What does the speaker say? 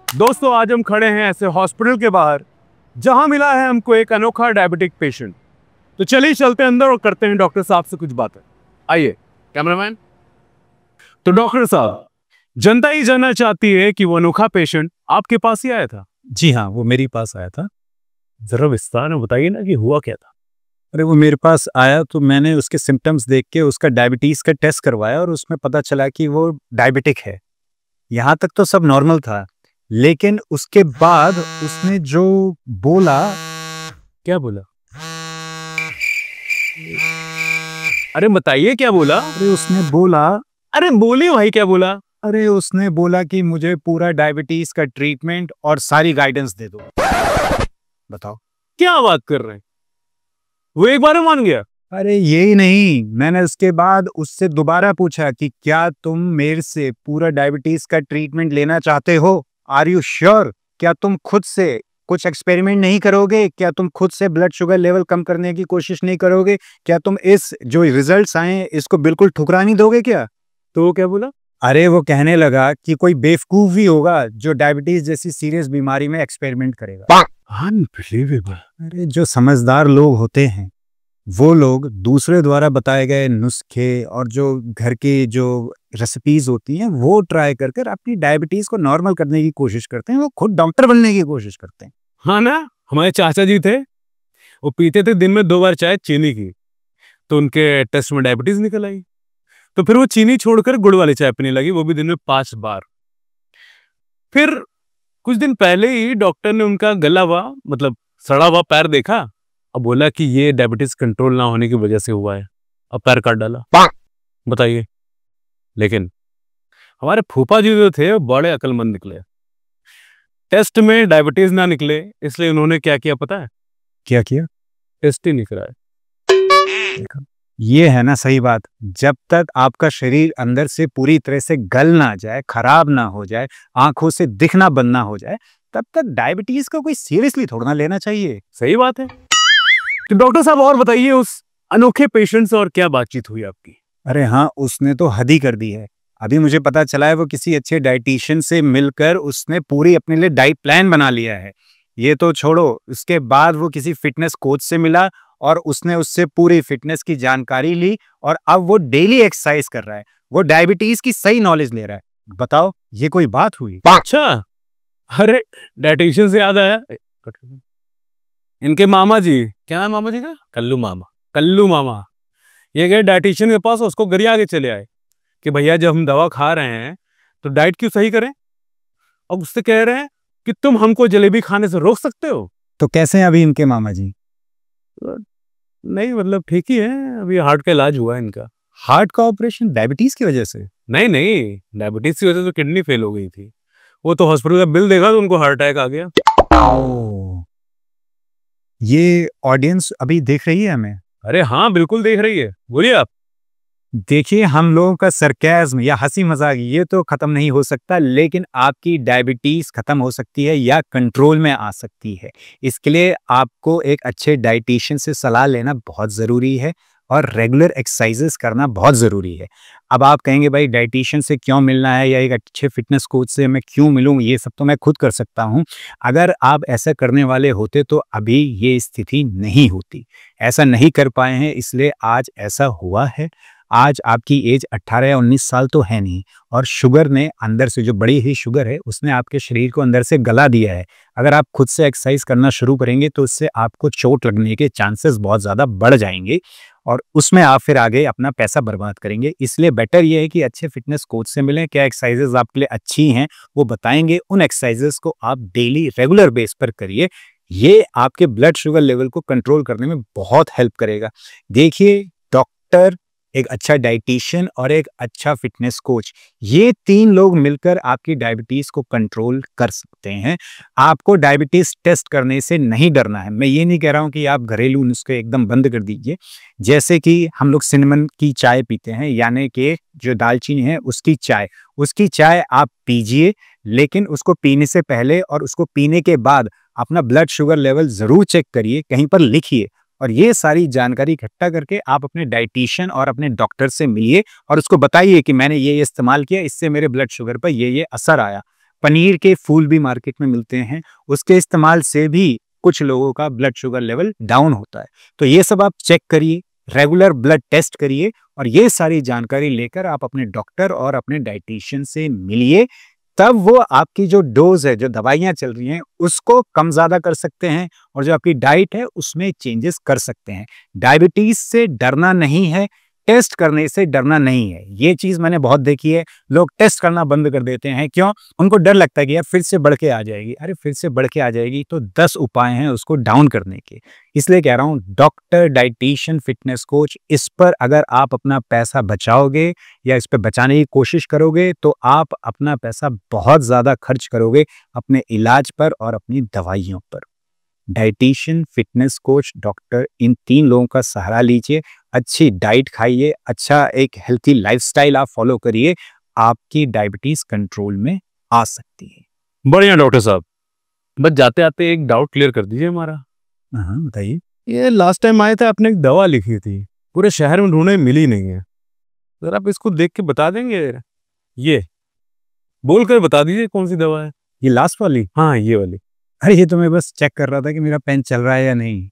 दोस्तों, आज हम खड़े हैं ऐसे हॉस्पिटल के बाहर जहां मिला है हमको एक अनोखा डायबिटिक पेशेंट। तो चलिए चलते हैं अंदर और करते हैं डॉक्टर साहब से कुछ बातें। आइए कैमरामैन। तो डॉक्टर साहब, जनता ही जानना चाहती है कि वो अनोखा पेशेंट आपके पास ही आया था। जी हाँ, वो मेरे पास आया था। जरा विस्तार में बताइए ना कि हुआ क्या था। अरे वो मेरे पास आया तो मैंने उसके सिम्टम्स देख के उसका डायबिटीज़ का टेस्ट करवाया और उसमें पता चला कि वो डायबिटिक है। यहाँ तक तो सब नॉर्मल था, लेकिन उसके बाद उसने जो बोला। क्या बोला? अरे बताइए क्या बोला। अरे उसने बोला अरे बोलिए भाई, क्या बोला? अरे उसने बोला कि मुझे पूरा डायबिटीज़ का ट्रीटमेंट और सारी गाइडेंस दे दो। बताओ। क्या बात कर रहे हैं? वो एक बार में मान गया? अरे यही नहीं, मैंने उसके बाद उससे दोबारा पूछा कि क्या तुम मेरे से पूरा डायबिटीज का ट्रीटमेंट लेना चाहते हो? Are you sure? क्या तुम खुद से कुछ एक्सपेरिमेंट नहीं करोगे? क्या तुम खुद से ब्लड शुगर लेवल कम करने की कोशिश नहीं करोगे? क्या तुम इस जो रिजल्ट्स आए हैं इसको बिल्कुल ठुकरा नहीं दोगे क्या? तो वो क्या बोला? अरे वो कहने लगा कि कोई बेवकूफ भी होगा जो डायबिटीज जैसी सीरियस बीमारी में एक्सपेरिमेंट करेगा। अनबिलीवेबल। अरे जो समझदार लोग होते हैं वो लोग दूसरे द्वारा बताए गए नुस्खे और जो घर की जो रेसिपीज होती हैं वो ट्राई कर अपनी डायबिटीज को नॉर्मल करने की कोशिश करते हैं। वो खुद डॉक्टर बनने की कोशिश करते हैं। हाँ ना, हमारे चाचा जी थे, वो पीते थे दिन में 2 बार चाय चीनी की, तो उनके टेस्ट में डायबिटीज निकल आई। तो फिर वो चीनी छोड़कर गुड़ वाली चाय पीने लगी, वो भी दिन में 5 बार। फिर कुछ दिन पहले ही डॉक्टर ने उनका गला हुआ मतलब सड़ा हुआ पैर देखा और बोला कि ये डायबिटीज कंट्रोल ना होने की वजह से हुआ है। अब पैर काट डाला। बताइए। लेकिन हमारे फूफा जी जो थे वो बड़े अक्लमंद निकले। टेस्ट में डायबिटीज ना निकले इसलिए उन्होंने क्या किया पता है? क्या किया? टेस्ट ही नहीं कराया। ये है ना सही बात। जब तक आपका शरीर अंदर से पूरी तरह से गल ना जाए, खराब ना हो जाए, आंखों से दिखना बंद ना हो जाए, तब तक डायबिटीज को कोई सीरियसली थोड़ा ना लेना चाहिए। सही बात है। तो डॉक्टर साहब और बताइए, उस अनोखे पेशेंट से और क्या बातचीत हुई आपकी? अरे हाँ, उसने तो हद ही कर दी है। अभी मुझे पता चला है वो किसी अच्छे डाइटिशियन से मिलकर उसने पूरी अपने लिए डाइट प्लान बना लिया है। ये तो छोड़ो, उसके बाद वो किसी फिटनेस कोच से मिला और उसने उससे पूरी फिटनेस की जानकारी ली और अब वो डेली एक्सरसाइज कर रहा है। वो डायबिटीज की सही नॉलेज ले रहा है। बताओ, ये कोई बात हुई? अच्छा, अरे डाइटिशियन से याद आया, इनके मामा जी, क्या है मामा जी का? कल्लू मामा। कल्लू मामा ये गए डाइटिशियन के पास, उसको गरिया के चले आए कि भैया जब हम दवा खा रहे हैं तो डाइट क्यों सही करें। अब उससे कह रहे हैं कि तुम हमको जलेबी खाने से रोक सकते हो। तो कैसे हैं अभी इनके मामा जी? नहीं मतलब ठीक ही है, अभी हार्ट का इलाज हुआ है इनका। हार्ट का ऑपरेशन डायबिटीज की वजह से? नहीं नहीं, डायबिटीज की वजह से तो किडनी फेल हो गई थी। वो तो हॉस्पिटल का बिल देखा तो उनको हार्ट अटैक आ गया। ओह, ये ऑडियंस अभी देख रही है हमें? अरे हाँ बिल्कुल देख रही है, बोलिए आप। देखिए, हम लोगों का सरकाज़्म या हंसी मजाक ये तो खत्म नहीं हो सकता, लेकिन आपकी डायबिटीज खत्म हो सकती है या कंट्रोल में आ सकती है। इसके लिए आपको एक अच्छे डाइटिशियन से सलाह लेना बहुत ज़रूरी है और रेगुलर एक्सरसाइजेस करना बहुत ज़रूरी है। अब आप कहेंगे भाई डाइटिशियन से क्यों मिलना है या एक अच्छे फिटनेस कोच से मैं क्यों मिलूँ, ये सब तो मैं खुद कर सकता हूँ। अगर आप ऐसा करने वाले होते तो अभी ये स्थिति नहीं होती। ऐसा नहीं कर पाए हैं इसलिए आज ऐसा हुआ है। आज आपकी एज 18 या 19 साल तो है नहीं और शुगर ने अंदर से, जो बड़ी ही शुगर है, उसने आपके शरीर को अंदर से गला दिया है। अगर आप खुद से एक्सरसाइज करना शुरू करेंगे तो उससे आपको चोट लगने के चांसेस बहुत ज़्यादा बढ़ जाएंगे और उसमें आप फिर आगे अपना पैसा बर्बाद करेंगे। इसलिए बेटर ये है कि अच्छे फिटनेस कोच से मिलें। क्या एक्सरसाइजेज आपके लिए अच्छी हैं वो बताएंगे, उन एक्सरसाइजेज को आप डेली रेगुलर बेस पर करिए। ये आपके ब्लड शुगर लेवल को कंट्रोल करने में बहुत हेल्प करेगा। देखिए, डॉक्टर, एक अच्छा डाइटिशियन और एक अच्छा फिटनेस कोच, ये 3 लोग मिलकर आपकी डायबिटीज को कंट्रोल कर सकते हैं। आपको डायबिटीज टेस्ट करने से नहीं डरना है। मैं ये नहीं कह रहा हूं कि आप घरेलू नुस्खे एकदम बंद कर दीजिए। जैसे कि हम लोग सिनेमन की चाय पीते हैं, यानी कि जो दालचीनी है उसकी चाय आप पीजिए, लेकिन उसको पीने से पहले और उसको पीने के बाद अपना ब्लड शुगर लेवल जरूर चेक करिए, कहीं पर लिखिए और ये सारी जानकारी इकट्ठा करके आप अपने डाइटिशियन और अपने डॉक्टर से मिलिए और उसको बताइए कि मैंने ये इस्तेमाल किया, इससे मेरे ब्लड शुगर पर ये असर आया। पनीर के फूल भी मार्केट में मिलते हैं, उसके इस्तेमाल से भी कुछ लोगों का ब्लड शुगर लेवल डाउन होता है। तो ये सब आप चेक करिए, रेगुलर ब्लड टेस्ट करिए और ये सारी जानकारी लेकर आप अपने डॉक्टर और अपने डाइटिशियन से मिलिए। तब वो आपकी जो डोज है, जो दवाइयाँ चल रही हैं, उसको कम ज़्यादा कर सकते हैं और जो आपकी डाइट है उसमें चेंजेस कर सकते हैं। डायबिटीज़ से डरना नहीं है, टेस्ट करने से डरना नहीं है। ये चीज़ मैंने बहुत देखी है, लोग टेस्ट करना बंद कर देते हैं। क्यों? उनको डर लगता है कि यार फिर से बढ़ के आ जाएगी। अरे फिर से बढ़ के आ जाएगी तो 10 उपाय हैं उसको डाउन करने के। इसलिए कह रहा हूँ डॉक्टर, डाइटिशियन, फिटनेस कोच, इस पर अगर आप अपना पैसा बचाओगे या इस पे बचाने की कोशिश करोगे तो आप अपना पैसा बहुत ज़्यादा खर्च करोगे अपने इलाज पर और अपनी दवाइयों पर। डाइटिशियन, फिटनेस कोच, डॉक्टर, इन 3 लोगों का सहारा लीजिए, अच्छी डाइट खाइए, अच्छा एक हेल्थी लाइफस्टाइल आप फॉलो करिए, आपकी डायबिटीज़ कंट्रोल में आ सकती है। बढ़िया डॉक्टर साहब, बस जाते आते एक डाउट क्लियर कर दीजिए हमारा। हाँ, बताइए। ये लास्ट टाइम आए थे, आपने एक दवा लिखी थी, पूरे शहर में ढूंढे, मिली नहीं है। जरा आप इसको देख के बता देंगे? ये बोल कर बता दीजिए कौन सी दवा है। ये लास्ट वाली? हाँ, ये वाली। अरे ये तो मैं बस चेक कर रहा था कि मेरा पेन चल रहा है या नहीं।